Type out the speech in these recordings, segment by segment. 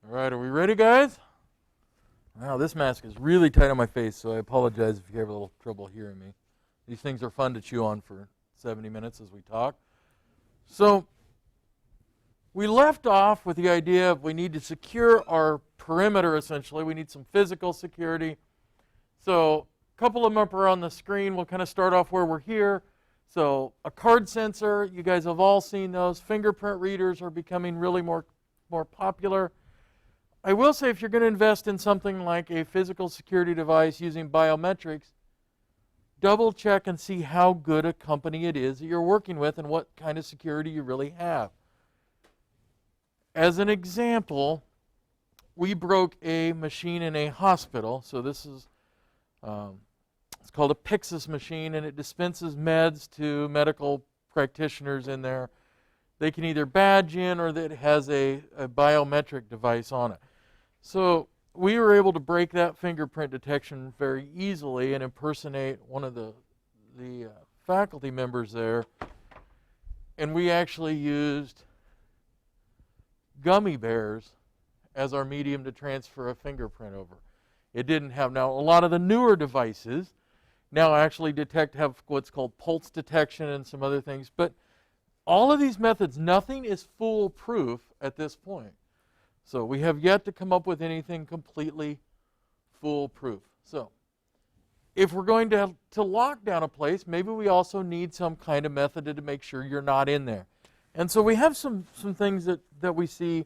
All right, are we ready, guys? Wow, this mask is really tight on my face, so I apologize if you have a little trouble hearing me. These things are fun to chew on for 70 minutes as we talk. So, we left off with the idea of we need to secure our perimeter, essentially. We need some physical security. So, a couple of them up are on the screen. We'll kind of start off where we're here. So, a card sensor, you guys have all seen those. Fingerprint readers are becoming really more popular. I will say if you're going to invest in something like a physical security device using biometrics, double check and see how good a company it is that you're working with and what kind of security you really have. As an example, we broke a machine in a hospital. So this is, it's called a Pyxis machine, and it dispenses meds to medical practitioners in there. They can either badge in or that it has a biometric device on it. So we were able to break that fingerprint detection very easily and impersonate one of the faculty members there. And we actually used gummy bears as our medium to transfer a fingerprint over. It didn't have, now a lot of the newer devices now actually have what's called pulse detection and some other things, but all of these methods, nothing is foolproof at this point. So we have yet to come up with anything completely foolproof. So if we're going to lock down a place, maybe we also need some kind of method to make sure you're not in there. And so we have some things that we see: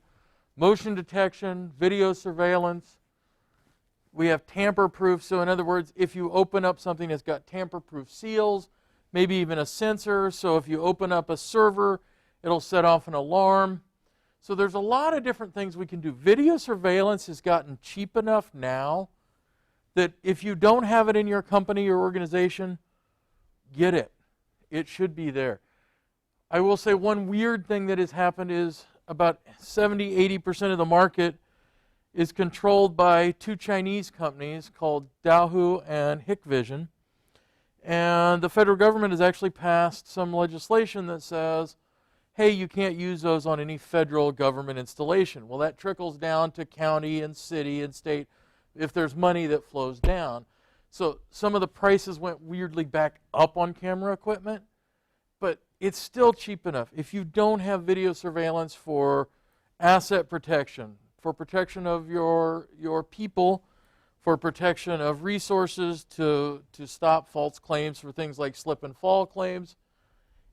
motion detection, video surveillance. We have tamper-proof. So in other words, if you open up something that's got tamper-proof seals, maybe even a sensor, so if you open up a server, it'll set off an alarm. So there's a lot of different things we can do. Video surveillance has gotten cheap enough now that if you don't have it in your company or organization, get it. It should be there. I will say one weird thing that has happened is about 70-80% of the market is controlled by two Chinese companies called Daohu and Hikvision. And the federal government has actually passed some legislation that says, hey, you can't use those on any federal government installation. Well, that trickles down to county and city and state if there's money that flows down. So some of the prices went weirdly back up on camera equipment, but it's still cheap enough. If you don't have video surveillance for asset protection, for protection of your people, for protection of resources to stop false claims for things like slip and fall claims,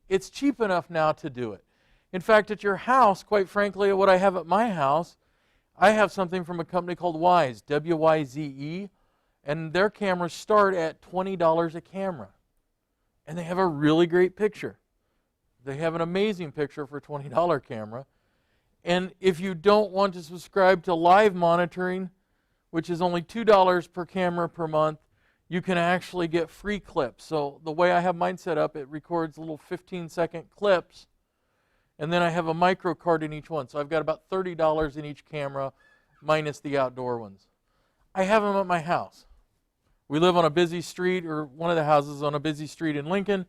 it's cheap enough now to do it. In fact, at your house, quite frankly, what I have at my house, I have something from a company called Wyze, W-Y-Z-E, and their cameras start at $20 a camera. And they have a really great picture. They have an amazing picture for a $20 camera. And if you don't want to subscribe to live monitoring, which is only $2 per camera per month, you can actually get free clips. So the way I have mine set up, it records little 15-second clips, and then I have a micro card in each one. So I've got about $30 in each camera, minus the outdoor ones. I have them at my house. We live on a busy street, or one of the houses on a busy street in Lincoln,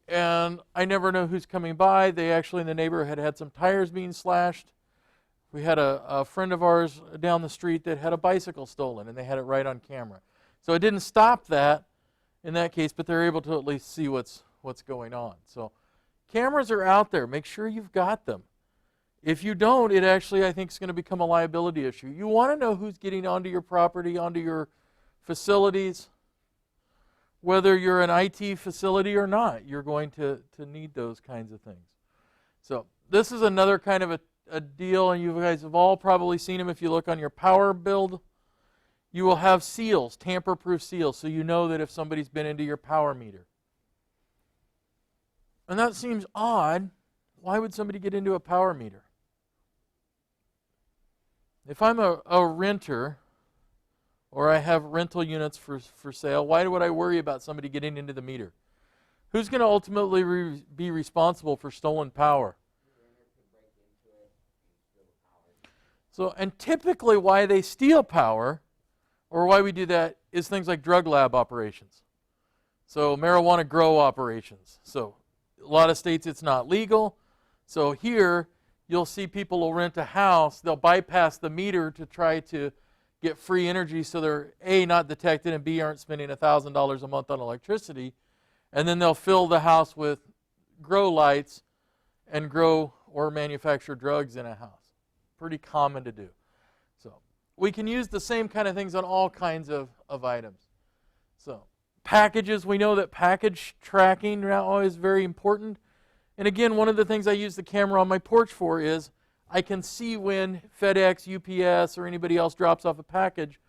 and I never know who's coming by. They actually in the neighborhood had some tires being slashed. We had a friend of ours down the street that had a bicycle stolen, and they had it right on camera. So it didn't stop that in that case, but they're able to at least see what's going on. So cameras are out there. Make sure you've got them. If you don't, it actually, I think, is going to become a liability issue. You want to know who's getting onto your property, onto your facilities. Whether you're an IT facility or not, you're going to need those kinds of things. So this is another kind of a deal, and you guys have all probably seen them. If you look on your power build, you will have seals, tamper-proof seals, so you know that if somebody's been into your power meter. And that seems odd. Why would somebody get into a power meter? If I'm a renter, or I have rental units for sale, why would I worry about somebody getting into the meter? Who's going to ultimately be responsible for stolen power? So, and typically why they steal power, or why we do that, is things like drug lab operations. So marijuana grow operations. So a lot of states it's not legal. So here you'll see people will rent a house, they'll bypass the meter to try to get free energy so they're A, not detected, and B, aren't spending $1,000 a month on electricity. And then they'll fill the house with grow lights and grow or manufacture drugs in a house. Pretty common to do. So we can use the same kind of things on all kinds of items. So packages, we know that package tracking now is very important. And again, one of the things I use the camera on my porch for is I can see when FedEx, UPS, or anybody else drops off a package.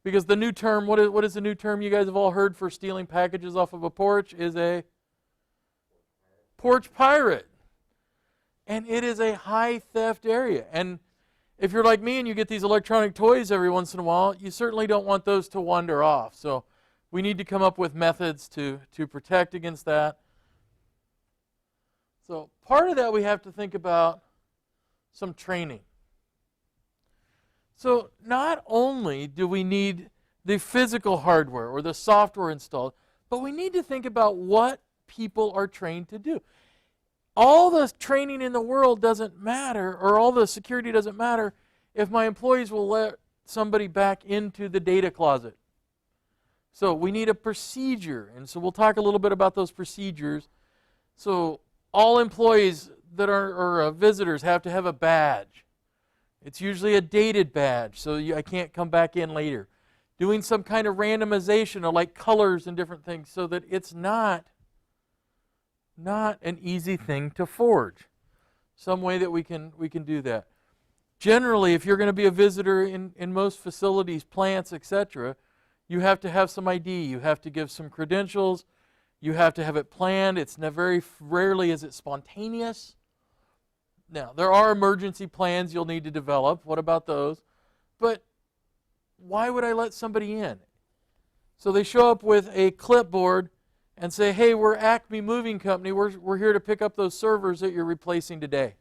Because the new term, what is the new term you guys have all heard for stealing packages off of a porch? Is a porch pirate. And it is a high theft area. And if you're like me and you get these electronic toys every once in a while, you certainly don't want those to wander off. So we need to come up with methods to protect against that. So part of that we have to think about some training. So not only do we need the physical hardware or the software installed, but we need to think about what people are trained to do. All the training in the world doesn't matter, or all the security doesn't matter, if my employees will let somebody back into the data closet. So we need a procedure, and so we'll talk a little bit about those procedures. So all employees that are visitors have to have a badge. It's usually a dated badge, so I can't come back in later. Doing some kind of randomization of like colors and different things so that it's not an easy thing to forge. Some way that we can do that. Generally, if you're going to be a visitor in most facilities, plants, etc., you have to have some ID. You have to give some credentials. You have to have it planned. It's very rarely is it spontaneous. Now, there are emergency plans you'll need to develop. What about those? But why would I let somebody in? So they show up with a clipboard and say, hey, we're Acme Moving Company. We're here to pick up those servers that you're replacing today.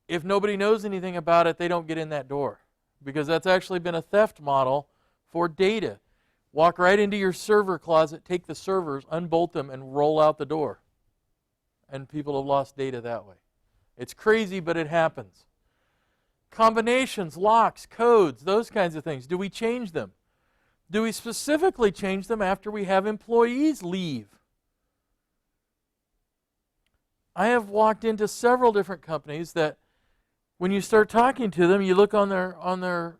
If nobody knows anything about it, they don't get in that door, because that's actually been a theft model for data. Walk right into your server closet, take the servers, unbolt them, and roll out the door. And people have lost data that way. It's crazy, but it happens. Combinations, locks, codes, those kinds of things. Do we change them? Do we specifically change them after we have employees leave? I have walked into several different companies that when you start talking to them, you look on their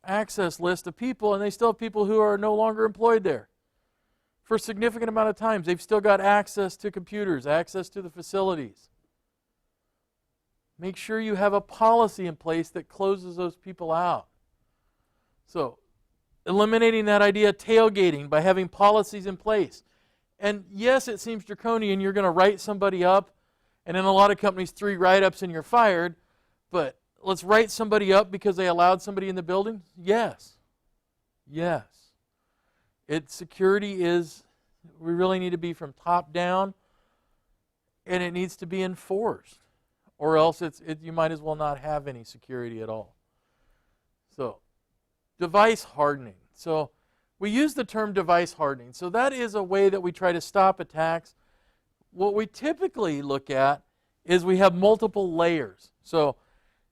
access list of people, and they still have people who are no longer employed there. For a significant amount of times, they've still got access to computers, access to the facilities. Make sure you have a policy in place that closes those people out. So, eliminating that idea of tailgating by having policies in place. And yes, it seems draconian. You're going to write somebody up, and in a lot of companies, 3 write-ups and you're fired. But let's write somebody up because they allowed somebody in the building? Yes. Yes. Security is, we really need to be from top down, and it needs to be enforced. Or else you might as well not have any security at all. So, device hardening. So, we use the term device hardening. So that is a way that we try to stop attacks. What we typically look at is we have multiple layers. So,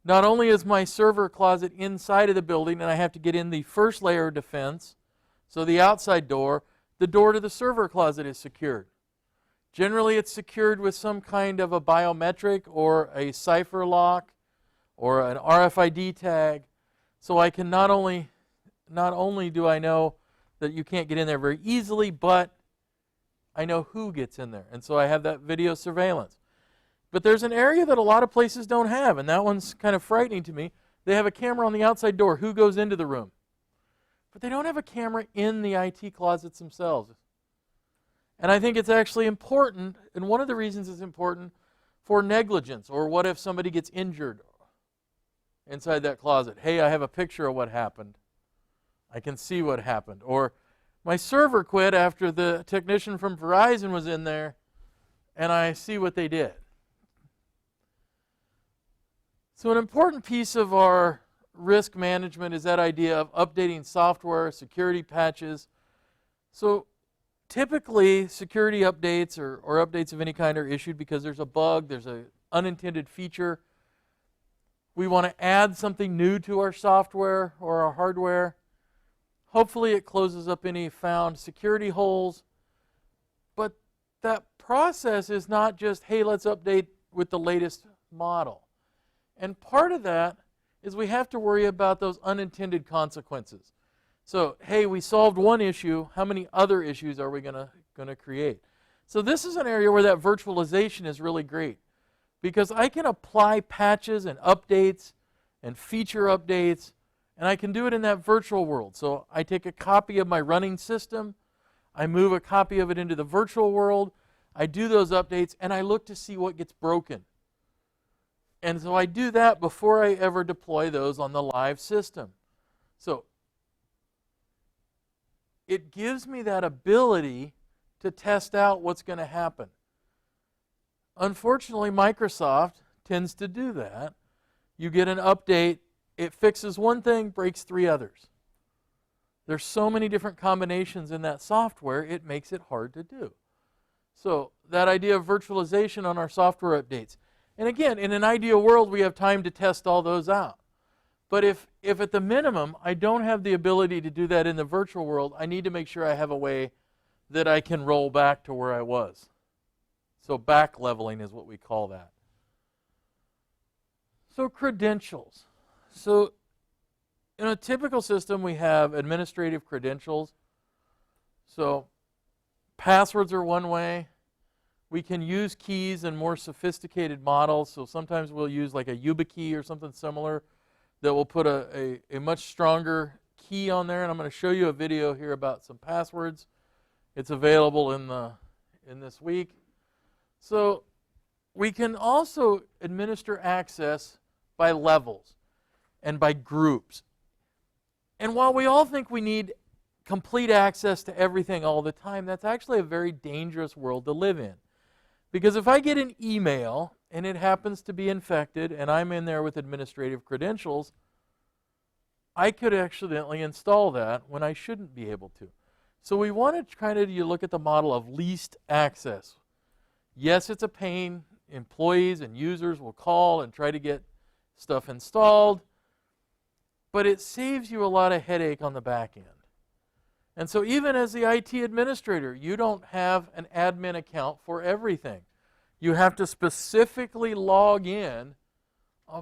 not only is my server closet inside of the building and I have to get in the first layer of defense, so the outside door, the door to the server closet is secured. Generally, it's secured with some kind of a biometric or a cipher lock or an RFID tag. So I can not only do I know that you can't get in there very easily, but I know who gets in there. And so I have that video surveillance. But there's an area that a lot of places don't have, and that one's kind of frightening to me. They have a camera on the outside door. Who goes into the room? But they don't have a camera in the IT closets themselves. And I think it's actually important, and one of the reasons it's important for negligence, or what if somebody gets injured inside that closet? Hey, I have a picture of what happened. I can see what happened. Or my server quit after the technician from Verizon was in there, and I see what they did. So an important piece of our risk management is that idea of updating software, security patches. So typically, security updates or updates of any kind are issued because there's a bug, there's a unintended feature. We want to add something new to our software or our hardware. Hopefully it closes up any found security holes. But that process is not just, hey, let's update with the latest model. And part of that is we have to worry about those unintended consequences. So, hey, we solved one issue. How many other issues are we going to create? So this is an area where that virtualization is really great, because I can apply patches and updates and feature updates, and I can do it in that virtual world. So I take a copy of my running system, I move a copy of it into the virtual world, I do those updates, and I look to see what gets broken. And so I do that before I ever deploy those on the live system. So it gives me that ability to test out what's going to happen. Unfortunately, Microsoft tends to do that. You get an update, it fixes one thing, breaks 3 others. There's so many different combinations in that software, it makes it hard to do. So that idea of virtualization on our software updates. And again, in an ideal world, we have time to test all those out. But if at the minimum, I don't have the ability to do that in the virtual world, I need to make sure I have a way that I can roll back to where I was. So back leveling is what we call that. So credentials. So in a typical system, we have administrative credentials. So passwords are one way. We can use keys in more sophisticated models. So sometimes we'll use like a YubiKey or something similar that will put a much stronger key on there. And I'm going to show you a video here about some passwords. It's available in this week. So we can also administer access by levels and by groups. And while we all think we need complete access to everything all the time, that's actually a very dangerous world to live in. Because if I get an email and it happens to be infected and I'm in there with administrative credentials, I could accidentally install that when I shouldn't be able to. So we want to kind of look at the model of least access. Yes, it's a pain. Employees and users will call and try to get stuff installed, but it saves you a lot of headache on the back end. And so even as the IT administrator, you don't have an admin account for everything. You have to specifically log in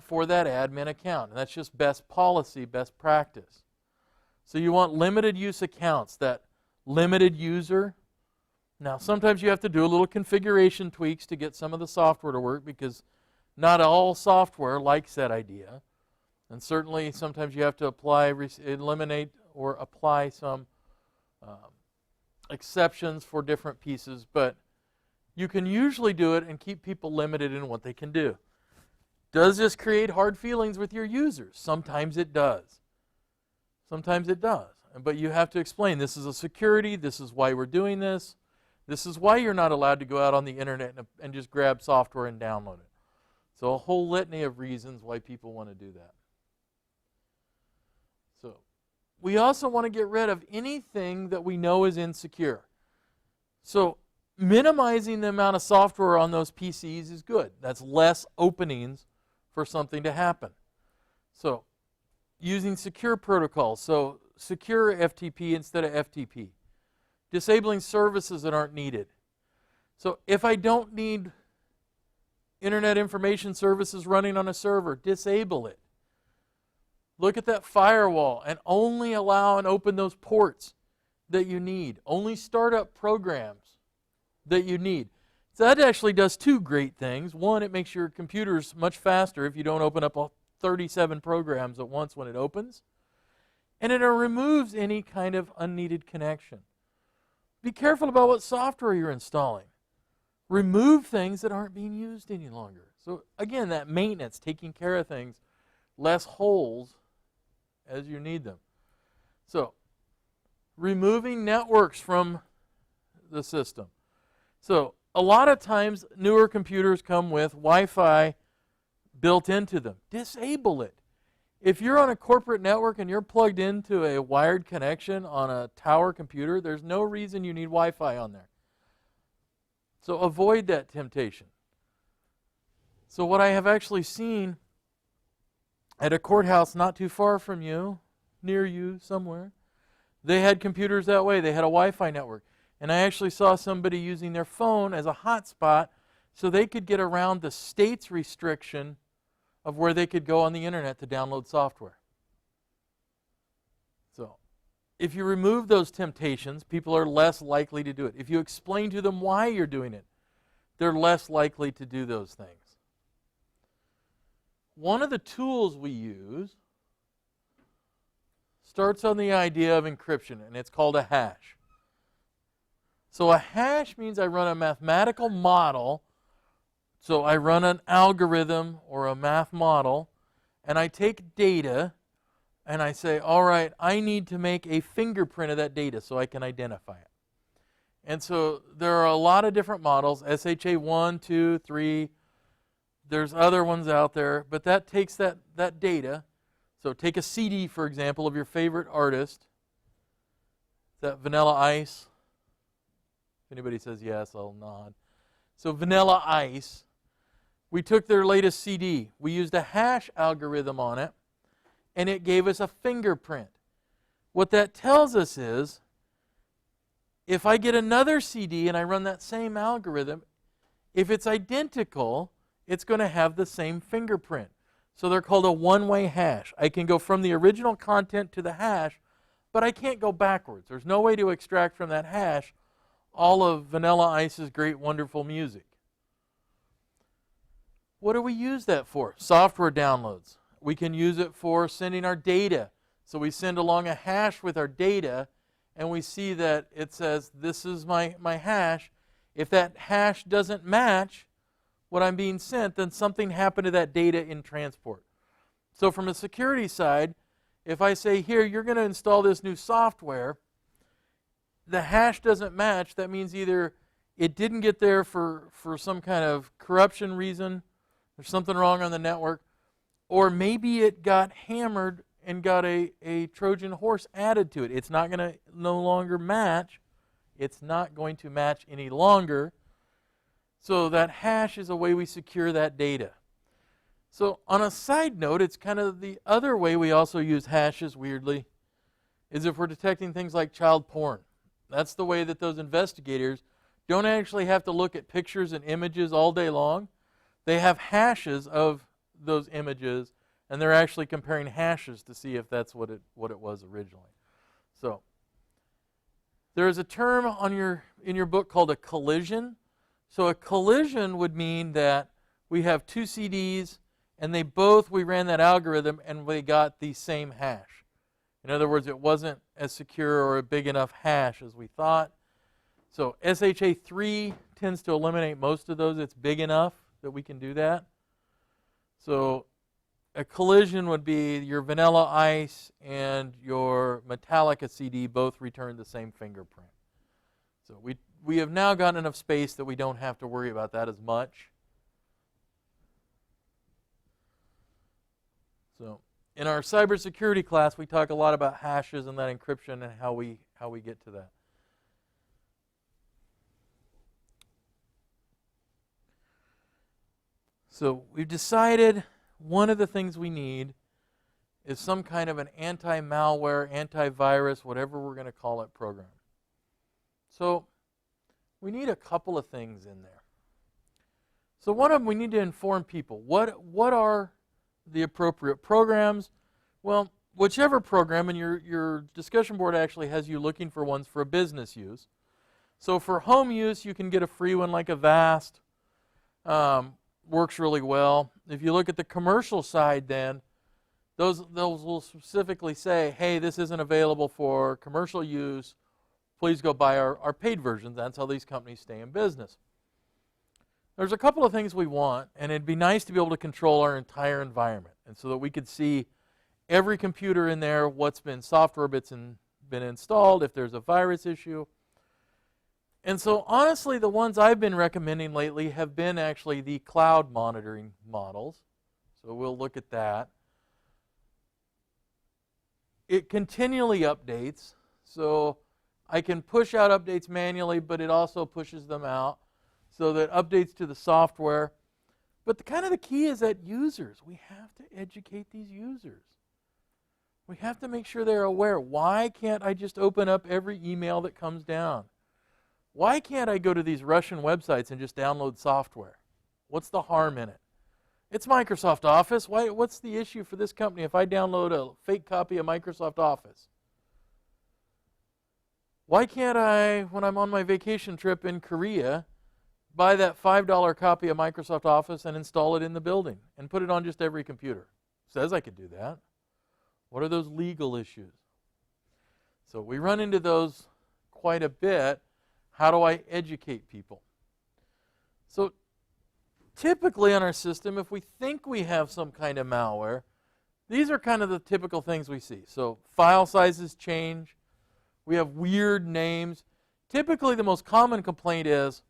for that admin account. And that's just best policy, best practice. So you want limited use accounts, that limited user. Now, sometimes you have to do a little configuration tweaks to get some of the software to work, because not all software likes that idea. And certainly sometimes you have to eliminate or apply some exceptions for different pieces, but you can usually do it and keep people limited in what they can do. Does this create hard feelings with your users? Sometimes it does. Sometimes it does. But you have to explain, this is a security, this is why we're doing this, this is why you're not allowed to go out on the internet and just grab software and download it. So a whole litany of reasons why people want to do that. So we also want to get rid of anything that we know is insecure. So minimizing the amount of software on those PCs is good. That's less openings for something to happen. So using secure protocols, so secure FTP instead of FTP. Disabling services that aren't needed. So if I don't need Internet Information Services running on a server, disable it. Look at that firewall and only allow and open those ports that you need. Only start up programs that you need. So that actually does 2 great things. One, it makes your computers much faster if you don't open up all 37 programs at once when it opens. And it removes any kind of unneeded connection. Be careful about what software you're installing. Remove things that aren't being used any longer. So again, that maintenance, taking care of things, less holes as you need them. So removing networks from the system. So a lot of times newer computers come with Wi-Fi built into them. Disable it. If you're on a corporate network and you're plugged into a wired connection on a tower computer, there's no reason you need Wi-Fi on there. So avoid that temptation. So what I have actually seen at a courthouse not too far from you, near you somewhere, they had computers that way. They had a Wi-Fi network. And I actually saw somebody using their phone as a hotspot so they could get around the state's restriction of where they could go on the internet to download software. So if you remove those temptations, people are less likely to do it. If you explain to them why you're doing it, they're less likely to do those things. One of the tools we use starts on the idea of encryption, and it's called a hash. So a hash means I run a mathematical model. So I run an algorithm or a math model, and I take data, and I say, all right, I need to make a fingerprint of that data so I can identify it. And so there are a lot of different models, SHA 1, 2, 3. There's other ones out there, but that takes that data. So take a CD, for example, of your favorite artist. Is that Vanilla Ice? If anybody says yes, I'll nod. So Vanilla Ice, we took their latest CD. We used a hash algorithm on it, and it gave us a fingerprint. What that tells us is, if I get another CD and I run that same algorithm, if it's identical, it's going to have the same fingerprint. So they're called a one-way hash. I can go from the original content to the hash, but I can't go backwards. There's no way to extract from that hash all of Vanilla Ice's great, wonderful music. What do we use that for? Software downloads. We can use it for sending our data. So we send along a hash with our data, and we see that it says, this is my hash. If that hash doesn't match what I'm being sent, then something happened to that data in transport. So from a security side, if I say, here, you're going to install this new software, the hash doesn't match, that means either it didn't get there for some kind of corruption reason, there's something wrong on the network, or maybe it got hammered and got a Trojan horse added to it. It's not going to no longer match. It's not going to match any longer. So that hash is a way we secure that data. So on a side note, it's kind of the other way we also use hashes, weirdly, is if we're detecting things like child porn. That's the way that those investigators don't actually have to look at pictures and images all day long. They have hashes of those images, and they're actually comparing hashes to see if that's what it was originally. So there is a term in your book called a collision. So a collision would mean that we have two CDs, and we ran that algorithm, and we got the same hash. In other words, it wasn't as secure or a big enough hash as we thought. So SHA 3 tends to eliminate most of those. It's big enough that we can do that. So a collision would be your Vanilla Ice and your Metallica CD both return the same fingerprint. So we have now gotten enough space that we don't have to worry about that as much. So in our cybersecurity class, we talk a lot about hashes and that encryption and how we get to that. So we've decided one of the things we need is some kind of an anti-malware, antivirus, whatever we're going to call it, program. So we need a couple of things in there. So one of them, we need to inform people. What are the appropriate programs? Well, whichever program, and your discussion board actually has you looking for ones for a business use. So for home use, you can get a free one like Avast. Works really well. If you look at the commercial side then, those will specifically say, hey, this isn't available for commercial use. Please go buy our paid versions. That's how these companies stay in business. There's a couple of things we want, and it'd be nice to be able to control our entire environment, and so that we could see every computer in there, what's been software been installed, if there's a virus issue. And so honestly, the ones I've been recommending lately have been actually the cloud monitoring models. So we'll look at that. It continually updates, so I can push out updates manually, but it also pushes them out. So that updates to the software But the key is that users, we have to educate these users. We have to make sure they're aware. Why can't I just open up every email that comes down? Why can't I go to these Russian websites and just download software? What's the harm in it? It's Microsoft Office. What's the issue for this company if I download a fake copy of Microsoft Office? Why can't I, when I'm on my vacation trip in Korea, buy that $5 copy of Microsoft Office and install it in the building and put it on just every computer? It says I could do that. What are those legal issues? So we run into those quite a bit. How do I educate people? So typically on our system, if we think we have some kind of malware, these are kind of the typical things we see. So file sizes change. We have weird names. Typically the most common complaint is,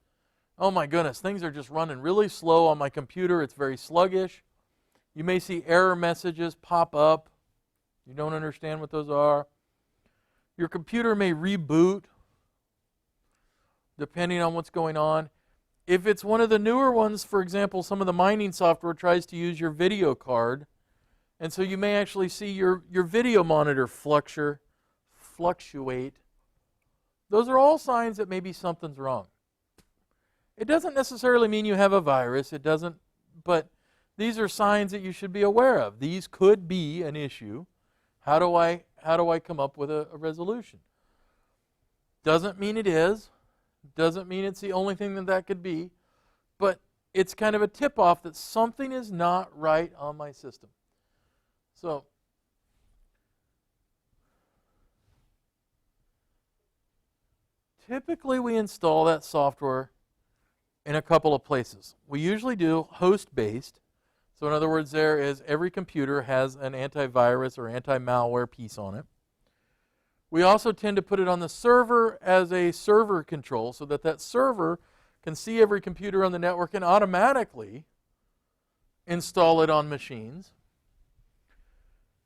oh my goodness, things are just running really slow on my computer. It's very sluggish. You may see error messages pop up. You don't understand what those are. Your computer may reboot depending on what's going on. If it's one of the newer ones, for example, some of the mining software tries to use your video card, and so you may actually see your video monitor fluctuate. Those are all signs that maybe something's wrong. It doesn't necessarily mean you have a virus. It doesn't, but these are signs that you should be aware of. These could be an issue. How do I come up with a resolution? Doesn't mean it is. Doesn't mean it's the only thing that could be. But it's kind of a tip-off that something is not right on my system. So typically we install that software in a couple of places. We usually do host-based. So in other words, there is every computer has an antivirus or anti-malware piece on it. We also tend to put it on the server as a server control so that server can see every computer on the network and automatically install it on machines.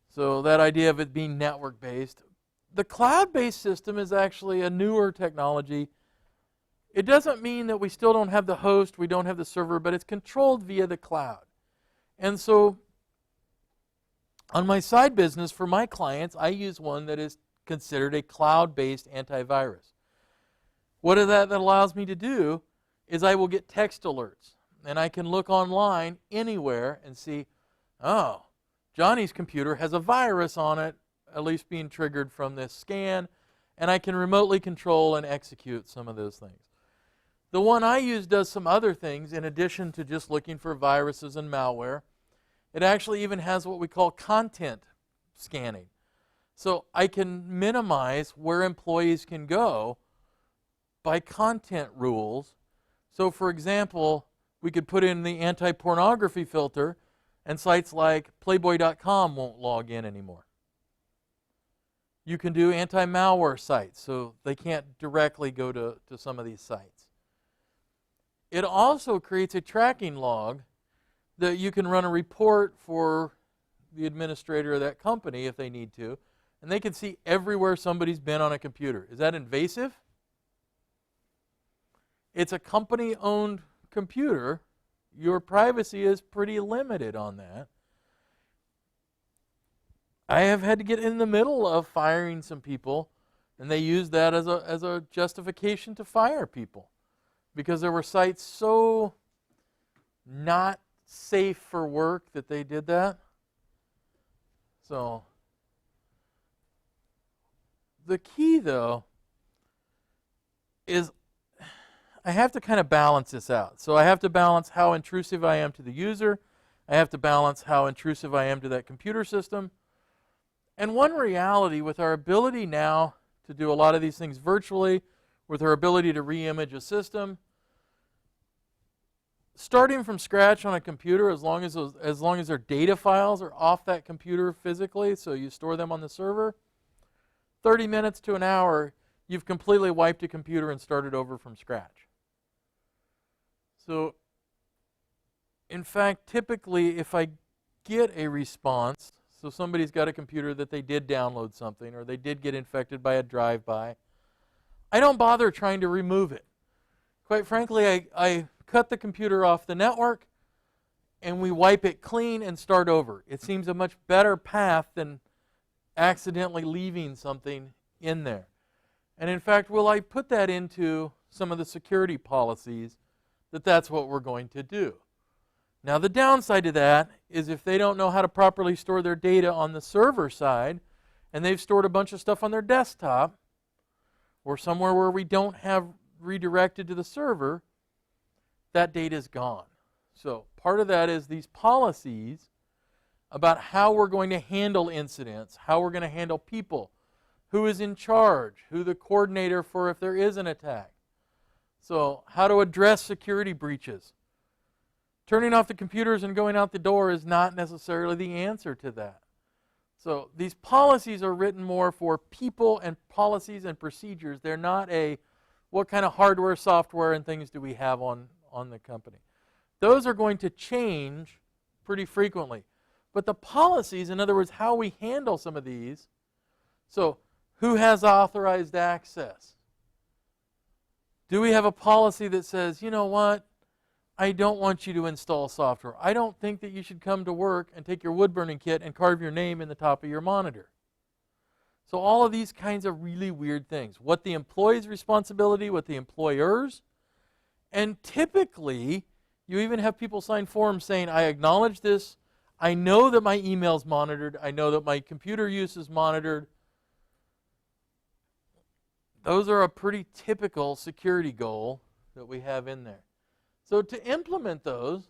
So that idea of it being network-based. The cloud-based system is actually a newer technology. It doesn't mean that we still don't have the host, we don't have the server, but it's controlled via the cloud. And so on my side business, for my clients, I use one that is considered a cloud-based antivirus. What that allows me to do is I will get text alerts, and I can look online anywhere and see, oh, Johnny's computer has a virus on it, at least being triggered from this scan, and I can remotely control and execute some of those things. The one I use does some other things in addition to just looking for viruses and malware. It actually even has what we call content scanning. So I can minimize where employees can go by content rules. So for example, we could put in the anti-pornography filter and sites like Playboy.com won't log in anymore. You can do anti-malware sites, so they can't directly go to some of these sites. It also creates a tracking log that you can run a report for the administrator of that company if they need to, and they can see everywhere somebody's been on a computer. Is that invasive? It's a company-owned computer. Your privacy is pretty limited on that. I have had to get in the middle of firing some people, and they used that as a justification to fire people, because there were sites so not safe for work that they did that. So the key, though, is I have to kind of balance this out. So I have to balance how intrusive I am to the user. I have to balance how intrusive I am to that computer system. And one reality with our ability now to do a lot of these things virtually, with our ability to re-image a system, starting from scratch on a computer, as long as their data files are off that computer physically, so you store them on the server, 30 minutes to an hour, you've completely wiped a computer and started over from scratch. So, in fact, typically if I get a response, so somebody's got a computer that they did download something or they did get infected by a drive-by, I don't bother trying to remove it. Quite frankly, I cut the computer off the network, and we wipe it clean and start over. It seems a much better path than accidentally leaving something in there. And in fact, will I put that into some of the security policies that that's what we're going to do. Now the downside to that is if they don't know how to properly store their data on the server side, and they've stored a bunch of stuff on their desktop, or somewhere where we don't have redirected to the server, that data is gone. So part of that is these policies about how we're going to handle incidents, how we're going to handle people, who is in charge, who the coordinator for if there is an attack. So how to address security breaches. Turning off the computers and going out the door is not necessarily the answer to that. So these policies are written more for people and policies and procedures. They're not a what kind of hardware, software, and things do we have on the company. Those are going to change pretty frequently. But the policies, in other words, how we handle some of these, so who has authorized access? Do we have a policy that says, you know what, I don't want you to install software. I don't think that you should come to work and take your wood burning kit and carve your name in the top of your monitor. So all of these kinds of really weird things. What the employee's responsibility, what the employer's, and typically you even have people sign forms saying, I acknowledge this, I know that my email's monitored, I know that my computer use is monitored. Those are a pretty typical security goal that we have in there. So to implement those,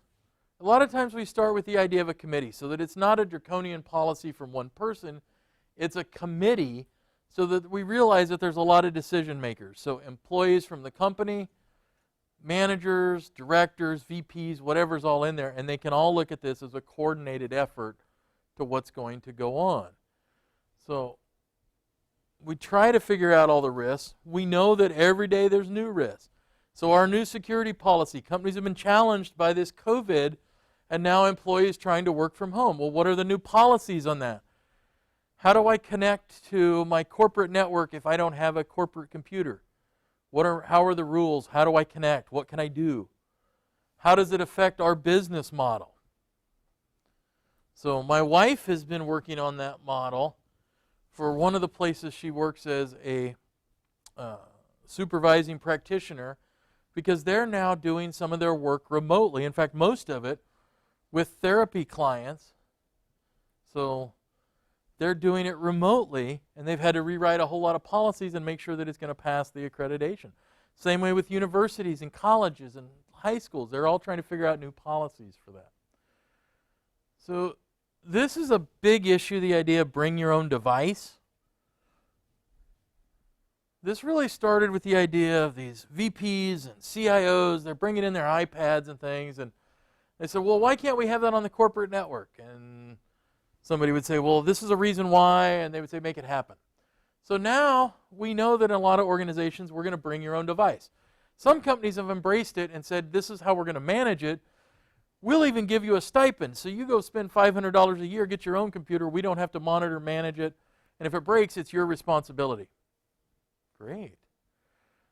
a lot of times we start with the idea of a committee so that it's not a draconian policy from one person, it's a committee so that we realize that there's a lot of decision makers. So employees from the company, managers, directors, VPs, whatever's all in there, and they can all look at this as a coordinated effort to what's going to go on. So we try to figure out all the risks. We know that every day there's new risks. So our new security policy, companies have been challenged by this COVID, and now employees trying to work from home. Well, what are the new policies on that? How do I connect to my corporate network if I don't have a corporate computer? How are the rules? How do I connect? What can I do? How does it affect our business model? So my wife has been working on that model for one of the places she works as a supervising practitioner, because they're now doing some of their work remotely. In fact, most of it with therapy clients. So they're doing it remotely, and they've had to rewrite a whole lot of policies and make sure that it's going to pass the accreditation. Same way with universities and colleges and high schools. They're all trying to figure out new policies for that. So this is a big issue, the idea of bring your own device. This really started with the idea of these VPs and CIOs. They're bringing in their iPads and things, and they said, well, why can't we have that on the corporate network? And somebody would say, well, this is a reason why, and they would say, make it happen. So now we know that in a lot of organizations, we're going to bring your own device. Some companies have embraced it and said, this is how we're going to manage it. We'll even give you a stipend. So you go spend $500 a year, get your own computer. We don't have to monitor, manage it. And if it breaks, it's your responsibility. Great.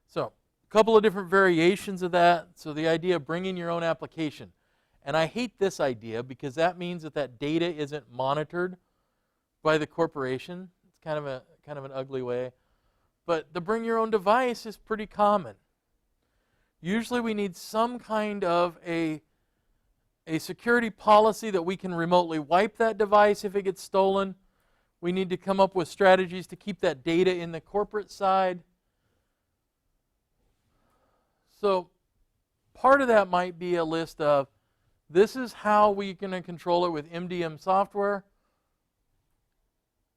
So a couple of different variations of that. So the idea of bringing your own application. And I hate this idea because that means that that data isn't monitored by the corporation. It's kind of an ugly way. But the bring your own device is pretty common. Usually we need some kind of a security policy that we can remotely wipe that device if it gets stolen. We need to come up with strategies to keep that data in the corporate side. So part of that might be a list of, this is how we're going to control it with MDM software.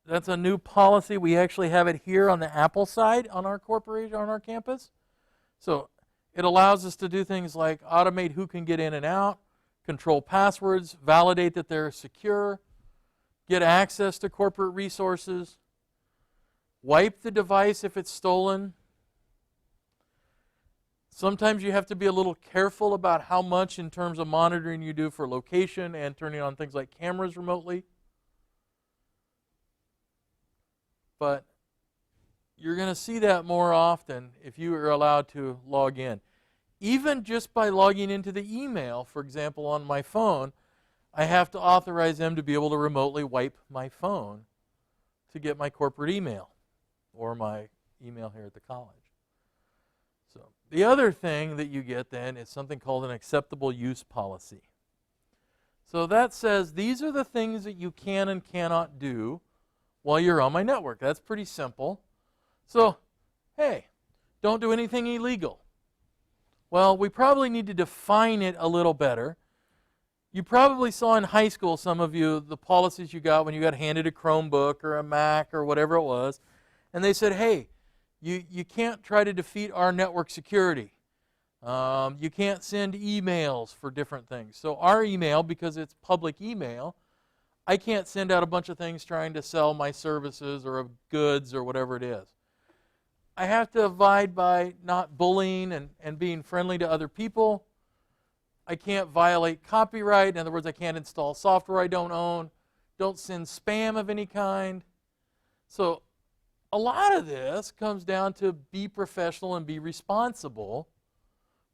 That's a new policy. We actually have it here on the Apple side on our corporation, on our campus. So it allows us to do things like automate who can get in and out, control passwords, validate that they're secure, get access to corporate resources, wipe the device if it's stolen. Sometimes you have to be a little careful about how much in terms of monitoring you do for location and turning on things like cameras remotely. But you're going to see that more often if you are allowed to log in. Even just by logging into the email, for example, on my phone, I have to authorize them to be able to remotely wipe my phone to get my corporate email or my email here at the college. So the other thing that you get then is something called an acceptable use policy. So that says these are the things that you can and cannot do while you're on my network. That's pretty simple. So, hey, don't do anything illegal. Well, we probably need to define it a little better. You probably saw in high school, some of you, the policies you got when you got handed a Chromebook or a Mac or whatever it was, and they said, hey, you can't try to defeat our network security. You can't send emails for different things. So our email, because it's public email, I can't send out a bunch of things trying to sell my services or goods or whatever it is. I have to abide by not bullying and being friendly to other people. I can't violate copyright. In other words, I can't install software I don't own. Don't send spam of any kind. So a lot of this comes down to be professional and be responsible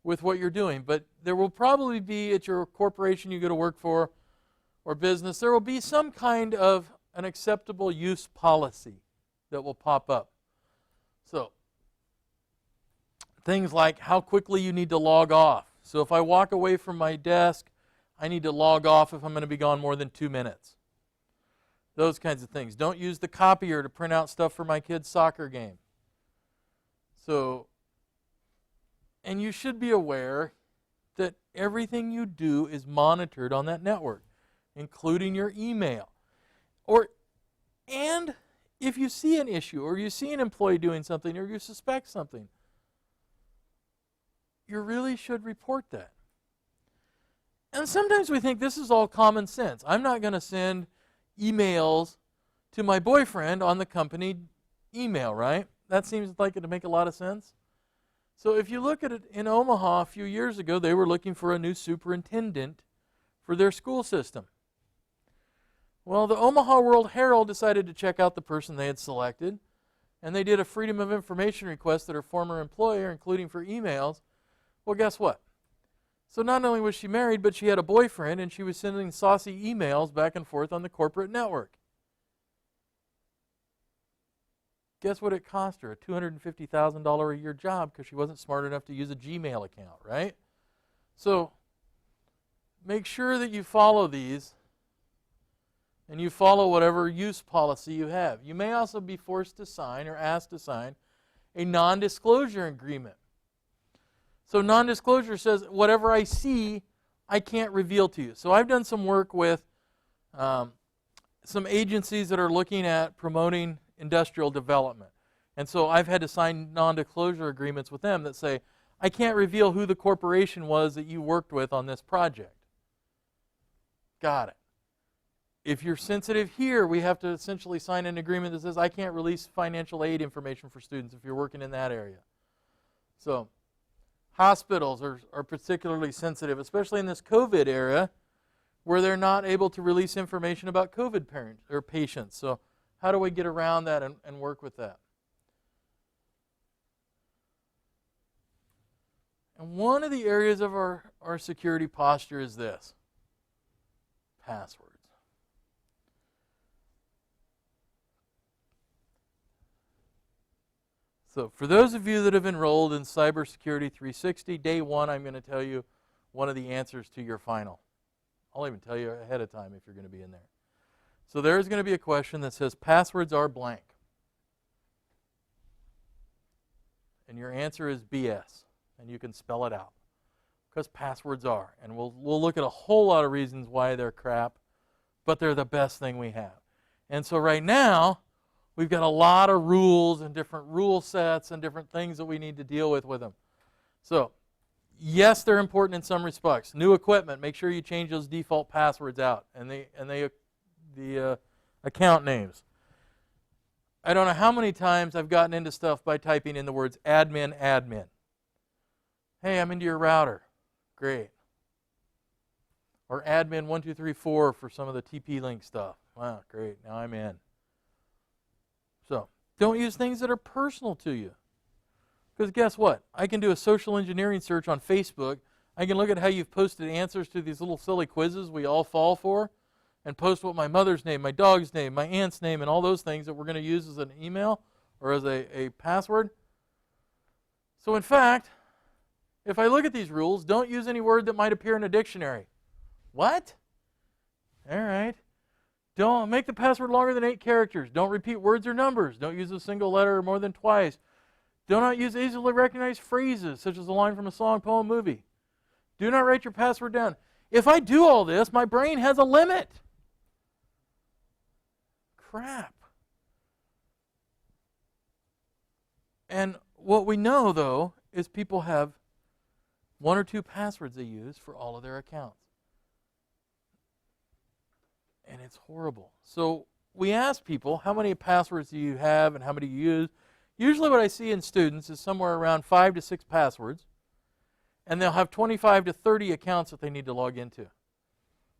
with what you're doing. But there will probably be, at your corporation you go to work for or business, there will be some kind of an acceptable use policy that will pop up. So things like how quickly you need to log off. So if I walk away from my desk, I need to log off if I'm going to be gone more than 2 minutes. Those kinds of things. Don't use the copier to print out stuff for my kid's soccer game. So, and you should be aware that everything you do is monitored on that network, including your email. And if you see an issue or you see an employee doing something or you suspect something, you really should report that. And sometimes we think this is all common sense. I'm not going to send emails to my boyfriend on the company email, right? That seems like it to make a lot of sense. So if you look at it in Omaha a few years ago, they were looking for a new superintendent for their school system. Well, the Omaha World Herald decided to check out the person they had selected, and they did a Freedom of Information request at her former employer, including for emails. Well, guess what? So not only was she married, but she had a boyfriend, and she was sending saucy emails back and forth on the corporate network. Guess what it cost her? A $250,000 a year job because she wasn't smart enough to use a Gmail account, right? So make sure that you follow these and you follow whatever use policy you have. You may also be forced to sign or asked to sign a non-disclosure agreement. So non-disclosure says whatever I see, I can't reveal to you. So I've done some work with some agencies that are looking at promoting industrial development. And so I've had to sign non-disclosure agreements with them that say, I can't reveal who the corporation was that you worked with on this project. Got it. If you're sensitive here, we have to essentially sign an agreement that says I can't release financial aid information for students if you're working in that area. So hospitals are particularly sensitive, especially in this COVID era, where they're not able to release information about COVID parents or patients. So how do we get around that and work with that? And one of the areas of our security posture is this: passwords. So for those of you that have enrolled in Cybersecurity 360, day one, I'm going to tell you one of the answers to your final. I'll even tell you ahead of time if you're going to be in there. So there's going to be a question that says, passwords are blank. And your answer is BS. And you can spell it out. Because passwords are. And we'll look at a whole lot of reasons why they're crap, but they're the best thing we have. And so right now, we've got a lot of rules and different rule sets and different things that we need to deal with them. So, yes, they're important in some respects. New equipment, make sure you change those default passwords out and the account names. I don't know how many times I've gotten into stuff by typing in the words admin, admin. Hey, I'm into your router. Great. Or admin 1234 for some of the TP-Link stuff. Wow, great. Now I'm in. So, don't use things that are personal to you. Because guess what? I can do a social engineering search on Facebook I can look at how you've posted answers to these little silly quizzes we all fall for, and post what my mother's name, my dog's name, my aunt's name, and all those things that we're going to use as an email or as a password. So in fact, if I look at these rules, don't use any word that might appear in a dictionary. What? All right. Don't make the password longer than 8 characters. Don't repeat words or numbers. Don't use a single letter more than twice. Do not use easily recognized phrases, such as a line from a song, poem, movie. Do not write your password down. If I do all this, my brain has a limit. Crap. And what we know, though, is people have 1 or 2 passwords they use for all of their accounts. And it's horrible. So we ask people, how many passwords do you have and how many do you use? Usually what I see in students is somewhere around 5 to 6 passwords, and they'll have 25 to 30 accounts that they need to log into.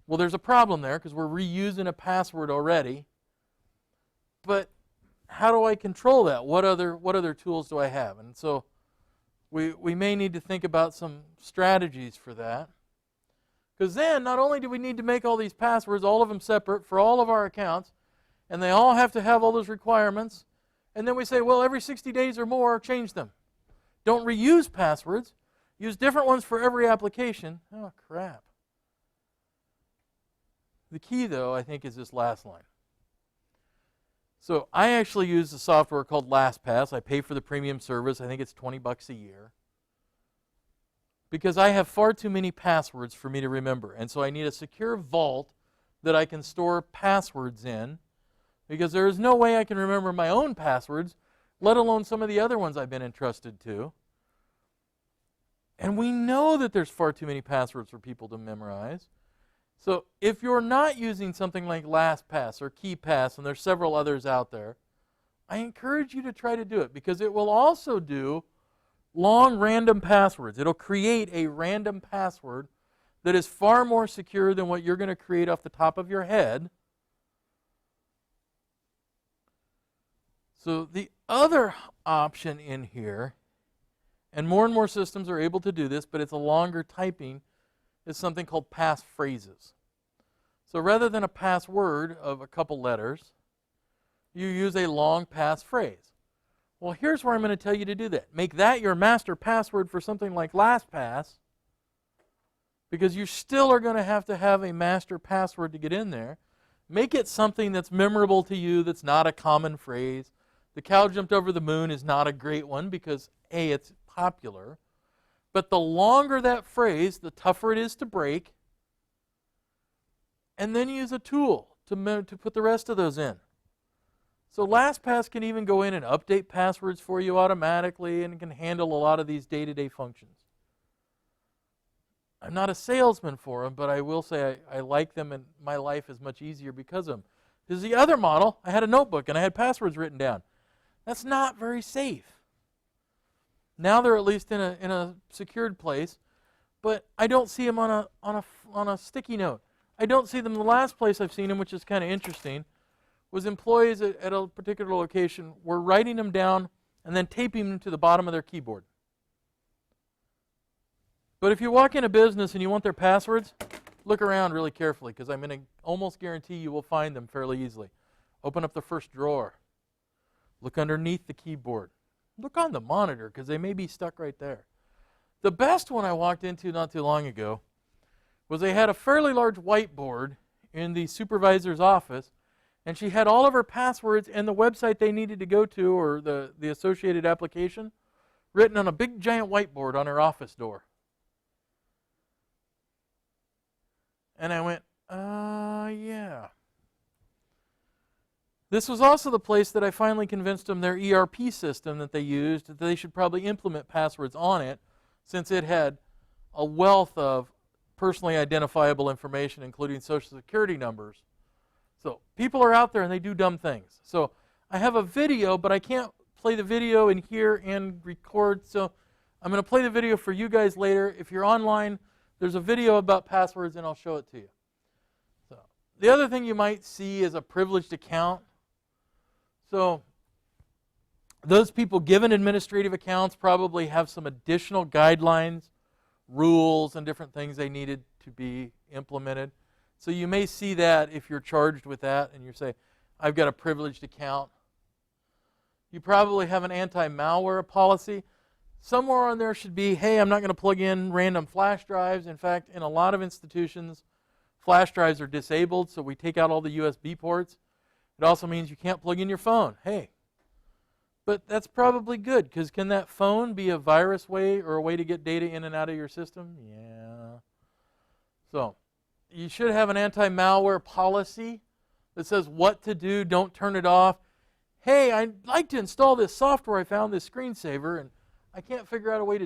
Well, there's a problem there because we're reusing a password already. But how do I control that? What other tools do I have? And so we may need to think about some strategies for that. Because then, not only do we need to make all these passwords, all of them separate for all of our accounts, and they all have to have all those requirements, and then we say, well, every 60 days or more, change them. Don't reuse passwords. Use different ones for every application. Oh, crap. The key, though, I think, is this last line. So I actually use a software called LastPass. I pay for the premium service. I think it's $20 a year. Because I have far too many passwords for me to remember. And so I need a secure vault that I can store passwords in, because there is no way I can remember my own passwords, let alone some of the other ones I've been entrusted to. And we know that there's far too many passwords for people to memorize. So if you're not using something like LastPass or KeePass, and there's several others out there, I encourage you to try to do it, because it will also do long random passwords. It'll create a random password that is far more secure than what you're going to create off the top of your head. So the other option in here, and more systems are able to do this, but it's a longer typing, is something called passphrases. So rather than a password of a couple letters, you use a long passphrase. Well, here's where I'm going to tell you to do that. Make that your master password for something like LastPass, because you still are going to have a master password to get in there. Make it something that's memorable to you, that's not a common phrase. The cow jumped over the moon is not a great one because, A, it's popular. But the longer that phrase, the tougher it is to break. And then use a tool to put the rest of those in. So LastPass can even go in and update passwords for you automatically, and can handle a lot of these day-to-day functions. I'm not a salesman for them, but I will say I like them, and my life is much easier because of them. Because the other model, I had a notebook and I had passwords written down. That's not very safe. Now they're at least in a secured place, but I don't see them on a sticky note. I don't see them. The last place I've seen them, which is kind of interesting, was employees at a particular location were writing them down and then taping them to the bottom of their keyboard. But if you walk in a business and you want their passwords, look around really carefully, because I'm going to almost guarantee you will find them fairly easily. Open up the first drawer. Look underneath the keyboard. Look on the monitor, because they may be stuck right there. The best one I walked into not too long ago was they had a fairly large whiteboard in the supervisor's office, and she had all of her passwords and the website they needed to go to, or the associated application, written on a big giant whiteboard on her office door. And I went, yeah. This was also the place that I finally convinced them their ERP system that they used, that they should probably implement passwords on it, since it had a wealth of personally identifiable information, including social security numbers. So people are out there and they do dumb things. So I have a video, but I can't play the video in here and record. So I'm going to play the video for you guys later. If you're online, there's a video about passwords, and I'll show it to you. So the other thing you might see is a privileged account. So those people given administrative accounts probably have some additional guidelines rules and different things they needed to be implemented. So you may see that if you're charged with that and you say, I've got a privileged account. You probably have an anti-malware policy. Somewhere on there should be, hey, I'm not going to plug in random flash drives. In fact, in a lot of institutions, flash drives are disabled, so we take out all the USB ports. It also means you can't plug in your phone. Hey, but that's probably good, because can that phone be a virus way or a way to get data in and out of your system? Yeah. So you should have an anti-malware policy that says what to do, don't turn it off. Hey, I'd like to install this software I found, this screensaver, and I can't figure out a way to do it.